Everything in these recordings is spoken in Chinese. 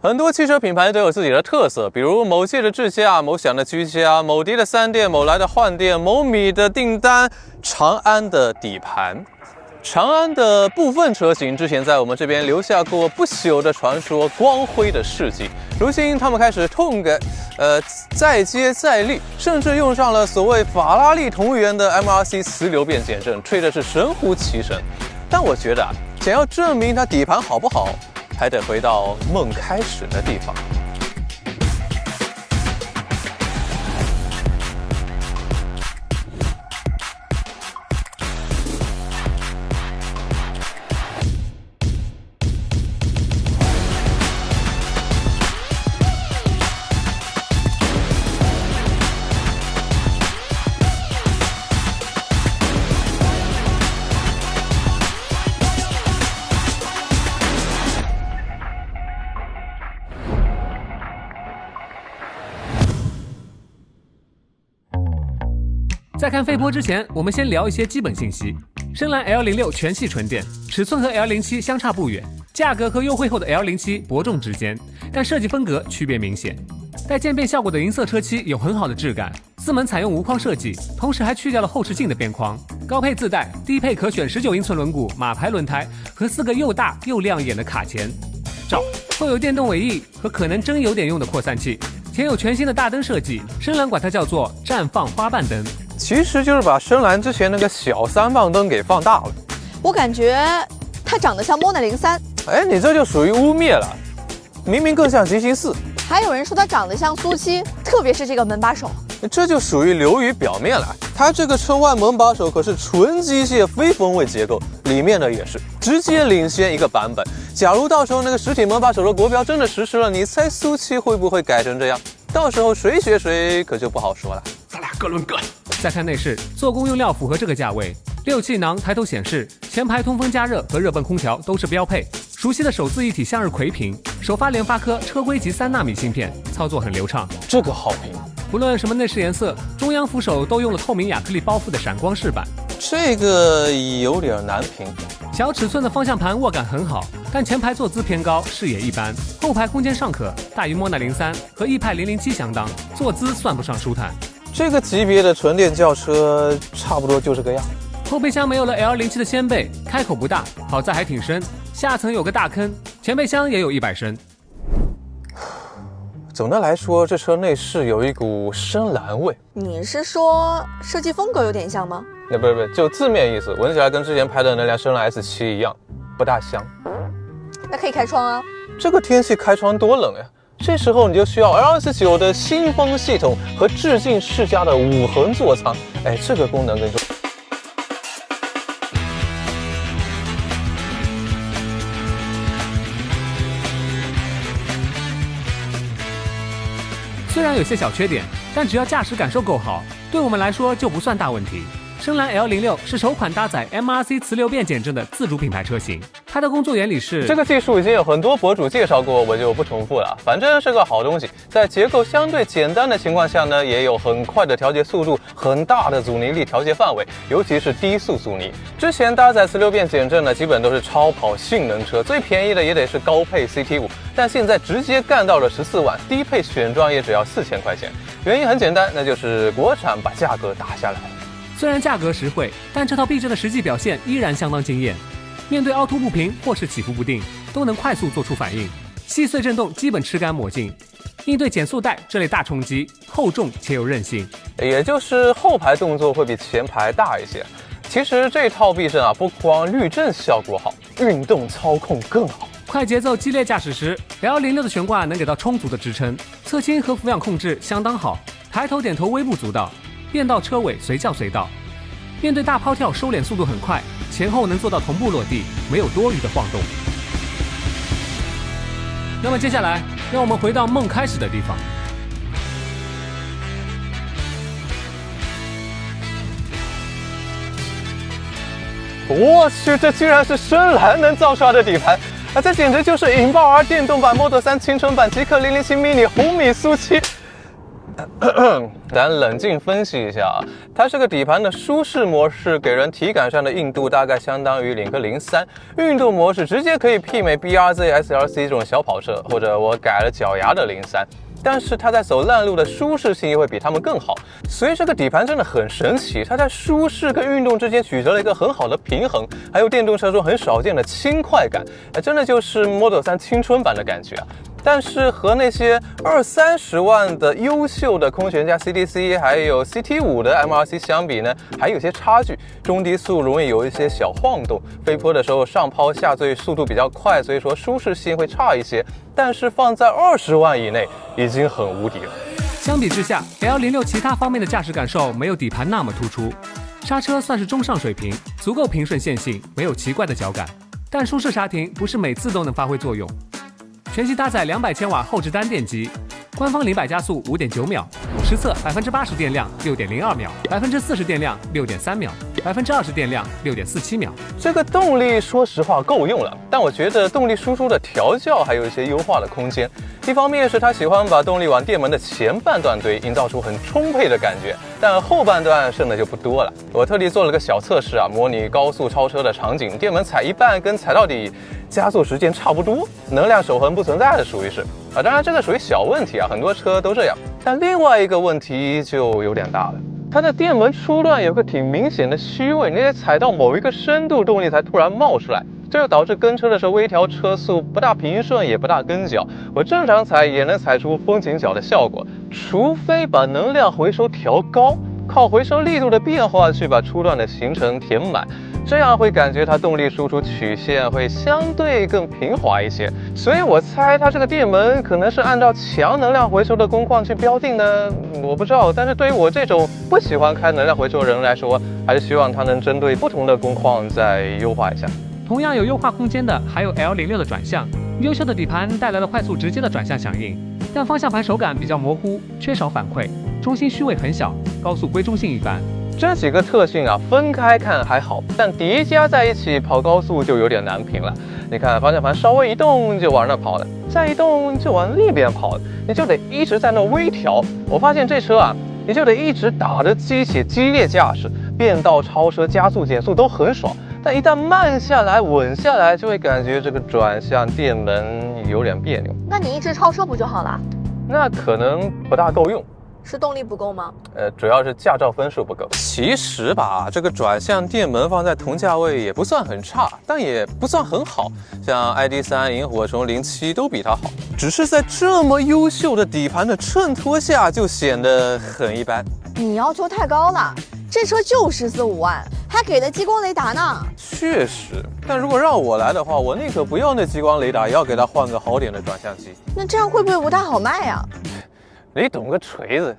很多汽车品牌都有自己的特色，比如某汽的智驾、某享的居家、某迪的3电、某来的换电、某米的订单、长安的底盘。长安的部分车型之前在我们这边留下过不朽的传说、光辉的事迹。如今他们开始痛改，再接再厉，甚至用上了所谓法拉利同源的 MRC 磁流变减震，吹的是神乎其神。但我觉得想要证明它底盘好不好，还得回到梦开始的地方。在看飞波之前，我们先聊一些基本信息。深蓝 L06 全系纯电，尺寸和 L07 相差不远，价格和优惠后的 L07 伯仲之间，但设计风格区别明显。带渐变效果的银色车漆有很好的质感，四门采用无框设计，同时还去掉了后视镜的边框。高配自带，低配可选19英寸轮毂、马牌轮胎和4个又大又亮眼的卡钳。后有电动尾翼和可能真有点用的扩散器，前有全新的大灯设计，深蓝管它叫做绽放花瓣灯。其实就是把深蓝之前那个小3磅灯给放大了。我感觉它长得像莫乃03。哎，你这就属于污蔑了，明明更像极星4。还有人说它长得像苏7，特别是这个门把手，这就属于流于表面了。它这个车外门把手可是纯机械非风位结构，里面的也是直接领先一个版本。假如到时候那个实体门把手的国标真的实施了，你猜苏7会不会改成这样？到时候谁学谁可就不好说了。咱俩各论各。再看内饰，做工用料符合这个价位，6气囊、抬头显示、前排通风加热和热泵空调都是标配。熟悉的手自一体向日葵屏，首发联发科车规级3纳米芯片，操作很流畅。这个好评。不论什么内饰颜色，中央扶手都用了透明亚克力包覆的闪光饰板，这个有点难评。小尺寸的方向盘握感很好，但前排坐姿偏高，视野一般，后排空间尚可，大于莫乃03和逸派007相当，坐姿算不上舒坦。这个级别的纯电轿车差不多就这个样。后备箱没有了 L07 的掀背，开口不大，好在还挺深，下层有个大坑，前备箱也有100升。总的来说，这车内饰有一股深蓝味。你是说设计风格有点像吗？不是，就字面意思，闻起来跟之前拍的那辆深蓝 S7 一样，不大香。那可以开窗啊。这个天气开窗多冷呀！这时候你就需要 L29 的新风系统和致敬世嘉的5横座舱。哎，这个功能跟虽然有些小缺点，但只要驾驶感受够好，对我们来说就不算大问题。深蓝 L06 是首款搭载 MRC 磁流变减震的自主品牌车型，它的工作原理是……这个技术已经有很多博主介绍过，我就不重复了。反正是个好东西，在结构相对简单的情况下呢，也有很快的调节速度，很大的阻尼力调节范围，尤其是低速阻尼。之前搭载磁流变减震呢，基本都是超跑性能车，最便宜的也得是高配 CT5，但现在直接干到了14万，低配选装也只要4000块钱。原因很简单，那就是国产把价格打下来了。虽然价格实惠，但这套避震的实际表现依然相当惊艳。面对凹凸不平或是起伏不定，都能快速做出反应，细碎震动基本吃干抹净。应对减速带这类大冲击，厚重且有韧性，也就是后排动作会比前排大一些。其实这套避震啊，不光滤震效果好，运动操控更好。快节奏激烈驾驶时 ，L06 的悬挂能给到充足的支撑，侧倾和俯仰控制相当好，抬头点头微不足道。变道车尾随叫随到，面对大抛跳收敛速度很快，前后能做到同步落地，没有多余的晃动。那么接下来，让我们回到梦开始的地方。我去，这居然是深蓝能造出来的底盘啊！这简直就是引爆儿电动版 Model 3青春版极氪007 mini 红米苏7。咱冷静分析一下啊，它这个底盘的舒适模式给人体感上的硬度大概相当于领克03，运动模式直接可以媲美 BRZ SLC 这种小跑车，或者我改了脚牙的03。但是它在走烂路的舒适性又会比他们更好，所以这个底盘真的很神奇，它在舒适跟运动之间取得了一个很好的平衡，还有电动车中很少见的轻快感，真的就是 Model 3青春版的感觉啊。但是和那些20-30万的优秀的空悬架 CDC 还有 CT5 的 MRC 相比呢，还有些差距。中低速容易有一些小晃动，飞坡的时候上抛下坠速度比较快，所以说舒适性会差一些。但是放在20万以内已经很无敌了。相比之下 ，L06 其他方面的驾驶感受没有底盘那么突出，刹车算是中上水平，足够平顺线性，没有奇怪的脚感。但舒适刹停不是每次都能发挥作用。全系搭载200千瓦后置单电机，官方0-100加速5.9秒，实测80%电量6.02秒，40%电量6.3秒，20%电量6.47秒。这个动力说实话够用了，但我觉得动力输出的调教还有一些优化的空间。一方面是他喜欢把动力往电门的前半段堆，营造出很充沛的感觉，但后半段剩的就不多了。我特地做了个小测试啊，模拟高速超车的场景，电门踩一半跟踩到底加速时间差不多，能量守恒不存在的属于是啊，当然这个属于小问题啊，很多车都这样。但另外一个问题就有点大了，它的电门初段有个挺明显的虚位，你得踩到某一个深度，动力才突然冒出来。这就导致跟车的时候微调车速不大平顺，也不大跟脚。我正常踩也能踩出风景脚的效果，除非把能量回收调高，靠回收力度的变化去把初段的行程填满，这样会感觉它动力输出曲线会相对更平滑一些。所以我猜它这个电门可能是按照强能量回收的工况去标定的，我不知道。但是对于我这种不喜欢开能量回收的人来说，还是希望它能针对不同的工况再优化一下。同样有优化空间的还有 L06 的转向，优秀的底盘带来了快速直接的转向响应，但方向盘手感比较模糊，缺少反馈，中心虚位很小，高速归中性一般。这几个特性啊，分开看还好，但叠加在一起跑高速就有点难评了。你看方向盘稍微一动就往那跑了，再一动就往另一边跑了，你就得一直在那微调。我发现这车啊，你就得一直打着机器激烈驾驶，变道、超车、加速、减速都很爽。但一旦慢下来、稳下来，就会感觉这个转向电门有点别扭。那你一直超车不就好了？那可能不大够用。是动力不够吗？主要是驾照分数不够。其实吧，这个转向电门放在同价位也不算很差，但也不算很好。像 ID.3、萤火虫07都比它好，只是在这么优秀的底盘的衬托下，就显得很一般。你要求太高了，这车就14-15万，还给了激光雷达呢。确实，但如果让我来的话，我宁可不要那激光雷达，也要给它换个好点的转向机。那这样会不会不太好卖呀？你懂个锤子，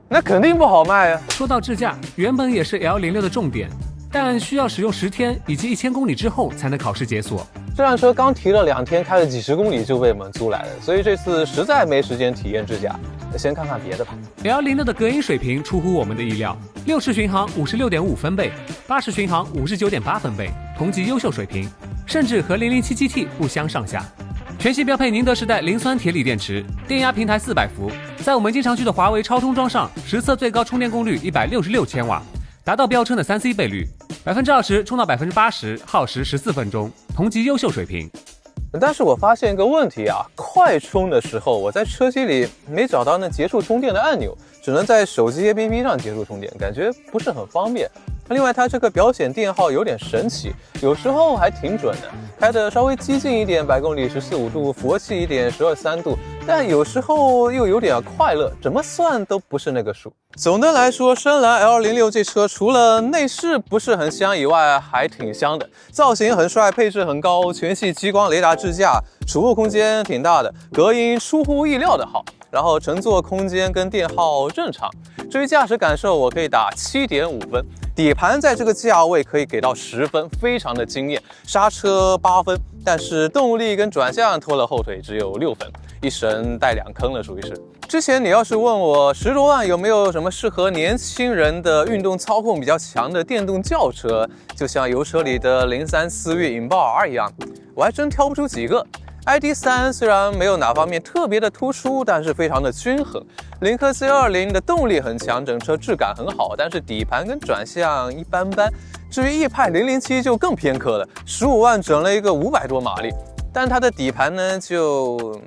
那肯定不好卖啊。说到智驾，原本也是 L06 的重点，但需要使用10天以及1000公里之后才能考试解锁。这辆车刚提了2天，开了几十公里就被我们租来了，所以这次实在没时间体验智驾，先看看别的吧。L06的隔音水平出乎我们的意料，60巡航56.5分贝，80巡航59.8分贝，同级优秀水平，甚至和007 GT 不相上下。全系标配宁德时代磷酸铁锂电池，电压平台400伏，在我们经常去的华为超充桩上，实测最高充电功率166千瓦，达到标称的3C 倍率，20%充到80%，耗时14分钟，同级优秀水平。但是我发现一个问题啊，快充的时候我在车机里没找到那结束充电的按钮，只能在手机 APP 上结束充电，感觉不是很方便。另外它这个表显电耗有点神奇，有时候还挺准的，开得稍微激进一点100公里14.5度，佛系一点12.3度，但有时候又有点快乐，怎么算都不是那个数。总的来说，深蓝 L06 这车除了内饰不是很香以外，还挺香的，造型很帅，配置很高，全系激光雷达智驾，储物空间挺大的，隔音出乎意料的好，然后乘坐空间跟电耗正常。至于驾驶感受，我可以打7.5分。底盘在这个价位可以给到10分，非常的惊艳。刹车8分，但是动力跟转向拖了后腿，只有6分，一神带2坑了，属于是。之前你要是问我10多万有没有什么适合年轻人的运动操控比较强的电动轿车，就像油车里的03思域、引爆 R 一样，我还真挑不出几个。ID.3 虽然没有哪方面特别的突出，但是非常的均衡。领克 C20 的动力很强，整车质感很好，但是底盘跟转向一般般。至于逸派007就更偏科了，15万整了一个500多马力。但它的底盘呢，就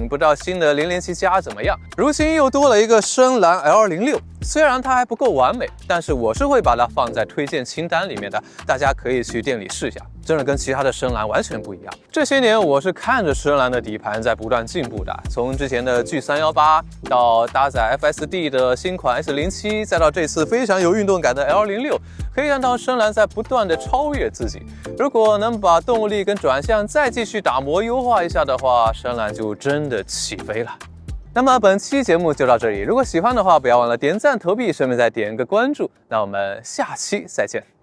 不知道新的007加怎么样。如今又多了一个深蓝 L06，虽然它还不够完美，但是我是会把它放在推荐清单里面的，大家可以去店里试一下，真的跟其他的深蓝完全不一样。这些年我是看着深蓝的底盘在不断进步的，从之前的 G318到搭载 FSD 的新款 S07，再到这次非常有运动感的 L06，可以看到深蓝在不断的超越自己。如果能把动力跟转向再继续打磨优化一下的话，深蓝就真的起飞了。那么本期节目就到这里，如果喜欢的话，不要忘了点赞投币，顺便再点个关注。那我们下期再见。